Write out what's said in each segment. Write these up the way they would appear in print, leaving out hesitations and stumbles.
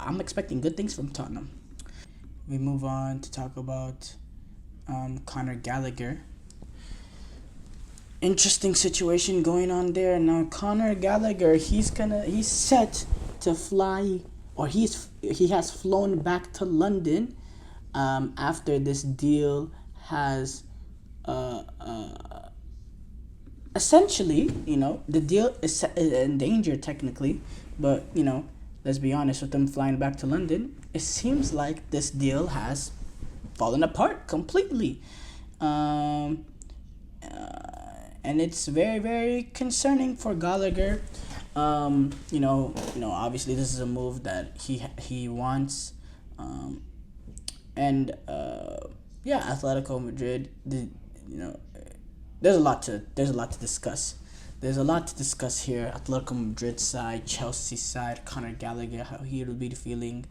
I'm expecting good things from Tottenham. We move on to talk about Conor Gallagher. Interesting situation going on there now. Conor Gallagher, he's set to fly, or he has flown back to London after this deal has essentially, the deal is in danger technically, but let's be honest, with them flying back to London, it seems like this deal has fallen apart completely. Um, and it's very, very concerning for Gallagher. Obviously this is a move that he wants, and yeah, Atletico Madrid. There's a lot to discuss. There's a lot to discuss here. Atletico Madrid side, Chelsea side, Conor Gallagher, how he will be feeling.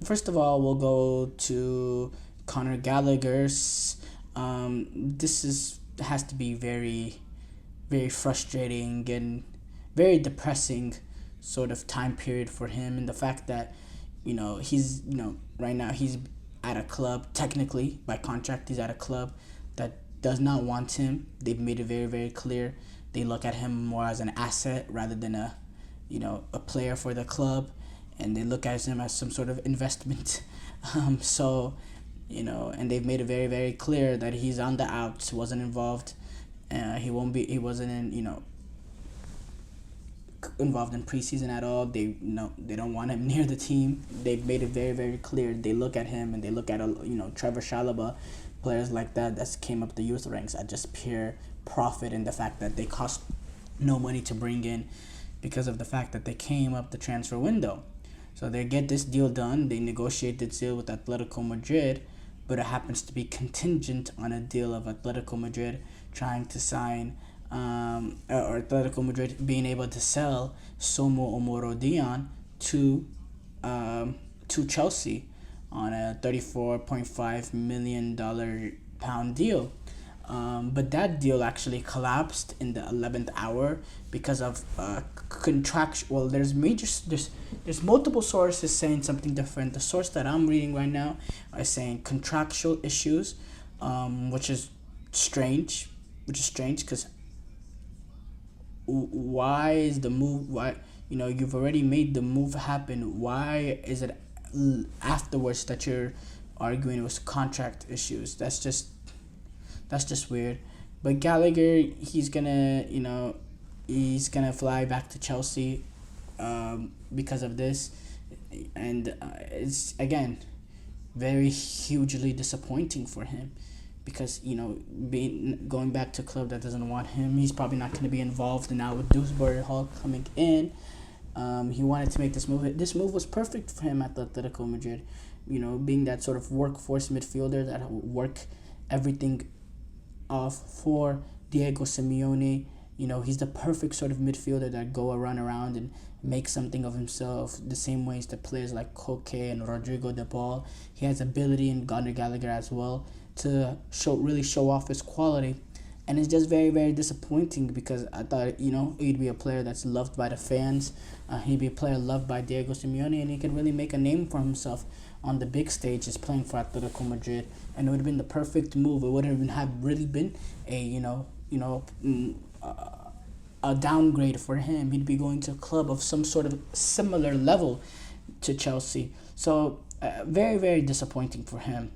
First of all, we'll go to Conor Gallagher's. This has to be very, very frustrating and very depressing sort of time period for him, and the fact that he's right now he's at a club, technically by contract he's at a club that does not want him. They've made it very, very clear. They look at him more as an asset rather than a player for the club, and they look at him as some sort of investment. So and they've made it very, very clear that he's on the outs, wasn't involved. He wasn't involved in preseason at all. They don't want him near the team. They've made it very, very clear. They look at him and they look at Trevor Chalobah, players like that came up the youth ranks at just pure profit, and the fact that they cost no money to bring in because of the fact that they came up the transfer window. So they get this deal done. They negotiate this deal with Atletico Madrid, but it happens to be contingent on a deal of Atletico Madrid trying to sign, or Atletico Madrid being able to sell Somo Omorodion to Chelsea on a $34.5 million pound deal. But that deal actually collapsed in the 11th hour because of contractual. Well, there's multiple sources saying something different. The source that I'm reading right now is saying contractual issues, which is strange. Because why is the move? Why you've already made the move happen? Why is it afterwards that you're arguing it was contract issues? That's just weird. But Gallagher, he's gonna fly back to Chelsea because of this, and it's again very hugely disappointing for him, because going back to a club that doesn't want him, he's probably not going to be involved. And now with Dewsbury Hall coming in, he wanted to make this move. This move was perfect for him at Atletico Madrid, being that sort of workforce midfielder that will work everything off for Diego Simeone. He's the perfect sort of midfielder that run around and make something of himself, the same ways that players like Koke and Rodrigo de Paul. He has ability in Conor Gallagher as well to show off his quality. And it's just very, very disappointing, because I thought, he'd be a player that's loved by the fans. He'd be a player loved by Diego Simeone, and he could really make a name for himself on the big stages playing for Atletico Madrid. And it would have been the perfect move. It wouldn't have really been a downgrade for him. He'd be going to a club of some sort of similar level to Chelsea. So very, very disappointing for him.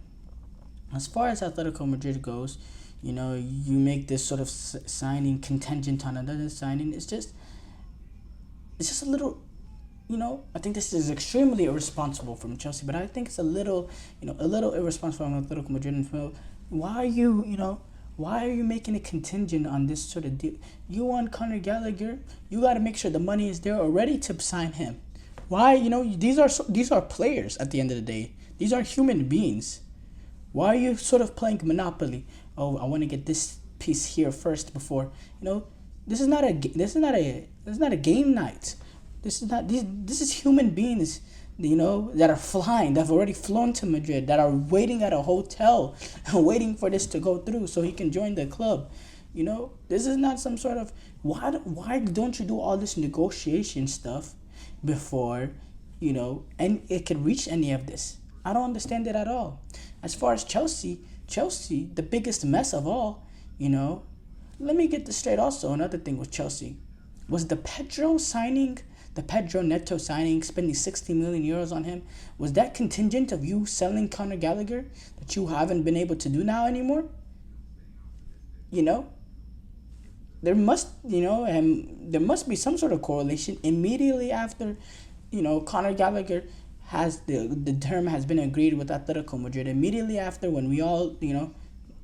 As far as Atletico Madrid goes, you make this sort of signing contingent on another signing. It's just a little, I think this is extremely irresponsible from Chelsea, but I think it's a little irresponsible from Atletico Madrid. And why are you making it contingent on this sort of deal? You want Conor Gallagher, you got to make sure the money is there already to sign him. Why? These are players at the end of the day. These are human beings. Why are you sort of playing Monopoly? Oh, I want to get this piece here first before, this is not a game night. This is human beings, that are flying, that have already flown to Madrid, that are waiting at a hotel, waiting for this to go through so he can join the club. This is not some sort of, why don't you do all this negotiation stuff before, and it could reach any of this. I don't understand it at all. As far as Chelsea, the biggest mess of all, you know, let me get this straight also. Another thing with Chelsea was the Pedro Neto signing, spending 60 million euros on him. Was that contingent of you selling Conor Gallagher that you haven't been able to do now anymore? You know, there must be some sort of correlation immediately after, Conor Gallagher has the term has been agreed with Atletico Madrid. Immediately after, when we all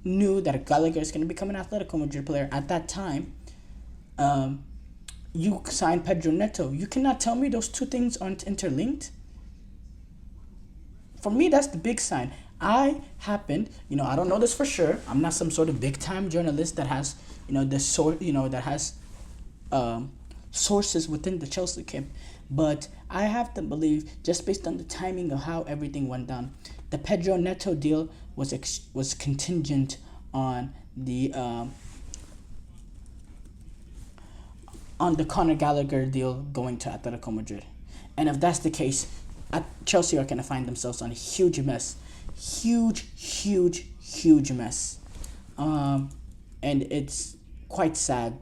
knew that Gallagher is going to become an Atletico Madrid player at that time, you signed Pedro Neto. You cannot tell me those two things aren't interlinked. For me, that's the big sign. I don't know this for sure. I'm not some sort of big time journalist that has, sources within the Chelsea camp. But I have to believe, just based on the timing of how everything went down, the Pedro Neto deal was contingent on the Conor Gallagher deal going to Atletico Madrid. And if that's the case, Chelsea are going to find themselves on a huge mess. Huge mess. And it's quite sad.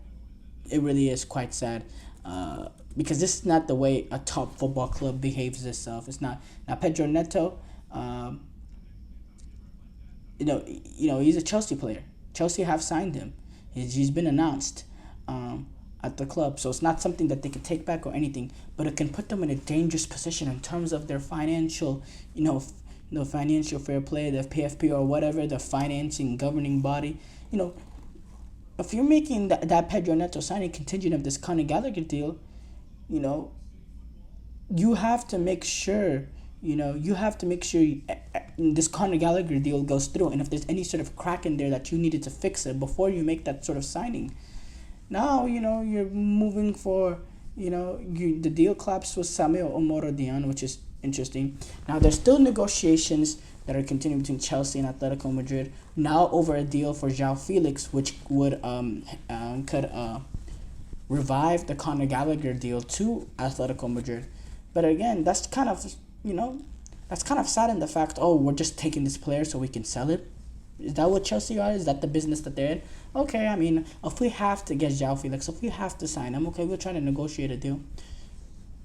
It really is quite sad. Because this is not the way a top football club behaves itself. It's not. Now, Pedro Neto, he's a Chelsea player. Chelsea have signed him. He's been announced at the club. So it's not something that they can take back or anything. But it can put them in a dangerous position in terms of their financial, financial fair play, the PFP or whatever, the financing governing body. If you're making that Pedro Neto signing contingent of this Conor Gallagher deal, you have to make sure, this Conor Gallagher deal goes through. And if there's any sort of crack in there that you needed to fix it before you make that sort of signing. Now, you're moving for, the deal collapsed with Samuel Omorodian, which is interesting. Now, there's still negotiations that are continuing between Chelsea and Atletico Madrid. Now over a deal for João Felix, which would could revive the Conor Gallagher deal to Atletico Madrid. But again, that's kind of sad in the fact, we're just taking this player so we can sell it. Is that what Chelsea are? Is that the business that they're in? Okay, I mean, if we have to get João Felix, if we have to sign him, okay, we'll try to negotiate a deal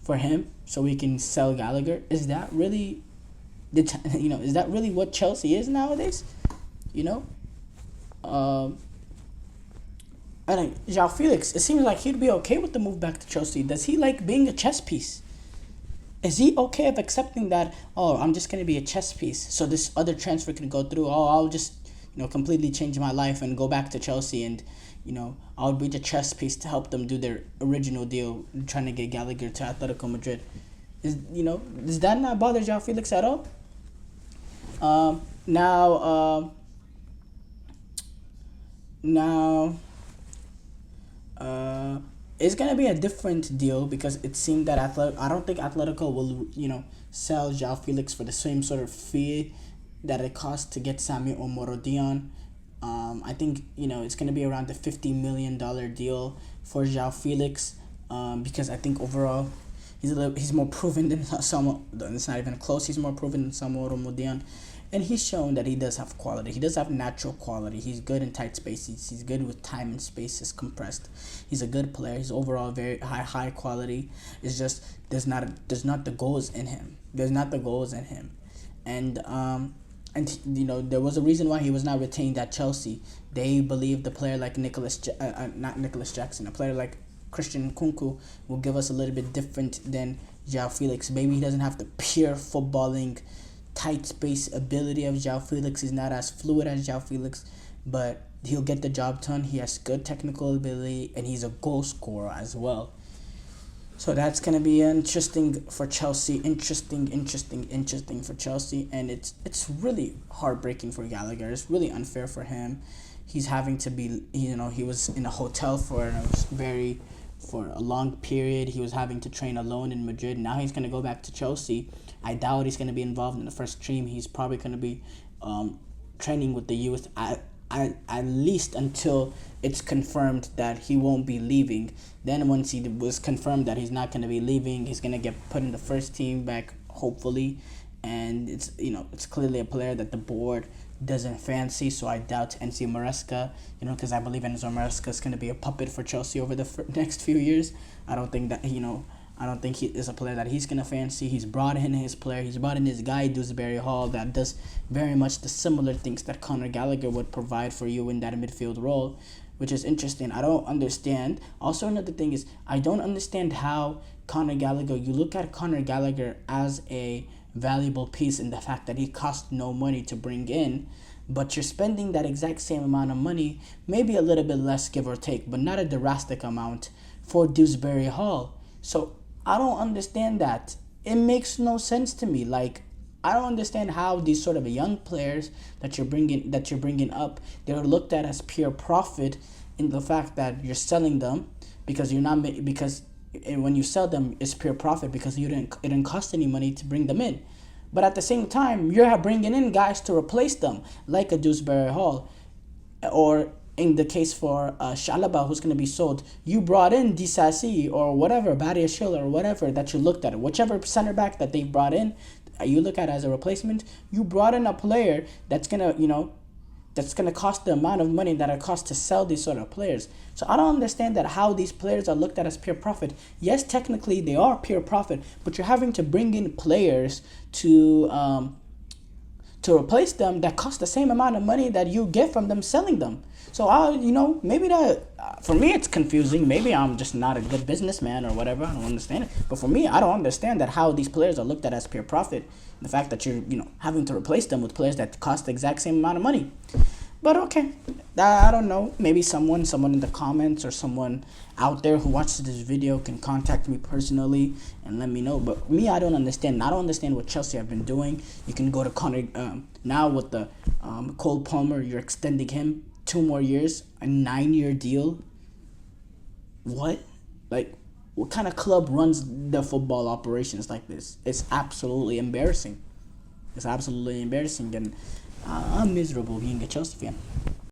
for him so we can sell Gallagher. Is that really is that really what Chelsea is nowadays? I think João Felix, it seems like he'd be okay with the move back to Chelsea. Does he like being a chess piece? Is he okay of accepting that, I'm just going to be a chess piece so this other transfer can go through? I'll just, completely change my life and go back to Chelsea and, I'll be the chess piece to help them do their original deal, trying to get Gallagher to Atletico Madrid. Does that not bother João Felix at all? It's gonna be a different deal because it seemed that I don't think Atletico will, sell João Felix for the same sort of fee that it costs to get Samuel Omorodian. I think it's gonna be around the $50 million deal for João Felix. Because I think overall he's more proven than Samuel. It's not even close. He's more proven than Samuel Omorodian. And he's shown that he does have quality. He does have natural quality. He's good in tight spaces. He's good with time and spaces compressed. He's a good player. He's overall very high quality. It's just there's not the goals in him. There's not the goals in him. And there was a reason why he was not retained at Chelsea. They believed the player like not Nicholas Jackson, a player like Christian Nkunku will give us a little bit different than João Felix. Maybe he doesn't have the pure footballing tight space ability of João Felix. He's not as fluid as João Felix, but he'll get the job done. He has good technical ability, and he's a goal scorer as well. So that's going to be interesting for Chelsea. Interesting for Chelsea. And it's really heartbreaking for Gallagher. It's really unfair for him. He's having to be, he was in a hotel for a long period. He was having to train alone in Madrid. Now he's going to go back to Chelsea. I doubt he's going to be involved in the first team. He's probably going to be training with the youth at least until it's confirmed that he won't be leaving. Then once he was confirmed that he's not going to be leaving, he's going to get put in the first team back, hopefully. And it's, it's clearly a player that the board doesn't fancy, so I doubt Enzo Maresca, because I believe Enzo Maresca is going to be a puppet for Chelsea over the next few years. I don't think that, I don't think he is a player that he's going to fancy. He's brought in his player. He's brought in his guy, Dewsbury Hall, that does very much the similar things that Conor Gallagher would provide for you in that midfield role, which is interesting. I don't understand. Also, another thing is, I don't understand how Conor Gallagher, you look at Conor Gallagher as a valuable piece in the fact that he costs no money to bring in, but you're spending that exact same amount of money, maybe a little bit less, give or take, but not a drastic amount, for Dewsbury Hall. So I don't understand that. It makes no sense to me. Like, I don't understand how these sort of young players that you're bringing up, they're looked at as pure profit in the fact that you're selling them because when you sell them, it's pure profit because it didn't cost any money to bring them in. But at the same time, you're bringing in guys to replace them, like a Dewsbury Hall, or in the case for Shalaba, who's going to be sold, you brought in Disasi or whatever, Badiashil or whatever that you looked at, whichever center back that they brought in, you look at as a replacement. You brought in a player that's gonna, that's gonna cost the amount of money that it costs to sell these sort of players. So I don't understand that how these players are looked at as pure profit. Yes, technically they are pure profit, but you're having to bring in players to replace them that cost the same amount of money that you get from them selling them. So maybe that for me it's confusing. Maybe I'm just not a good businessman or whatever. I don't understand it. But for me, I don't understand that how these players are looked at as pure profit. The fact that you're having to replace them with players that cost the exact same amount of money. But okay, I don't know. Maybe someone in the comments or someone out there who watches this video can contact me personally and let me know. But me, I don't understand. I don't understand what Chelsea have been doing. You can go to Conor now with the Cole Palmer. You're extending him 2 more years, a 9-year deal. What? Like, what kind of club runs the football operations like this? It's absolutely embarrassing. And I'm miserable being a Chelsea fan.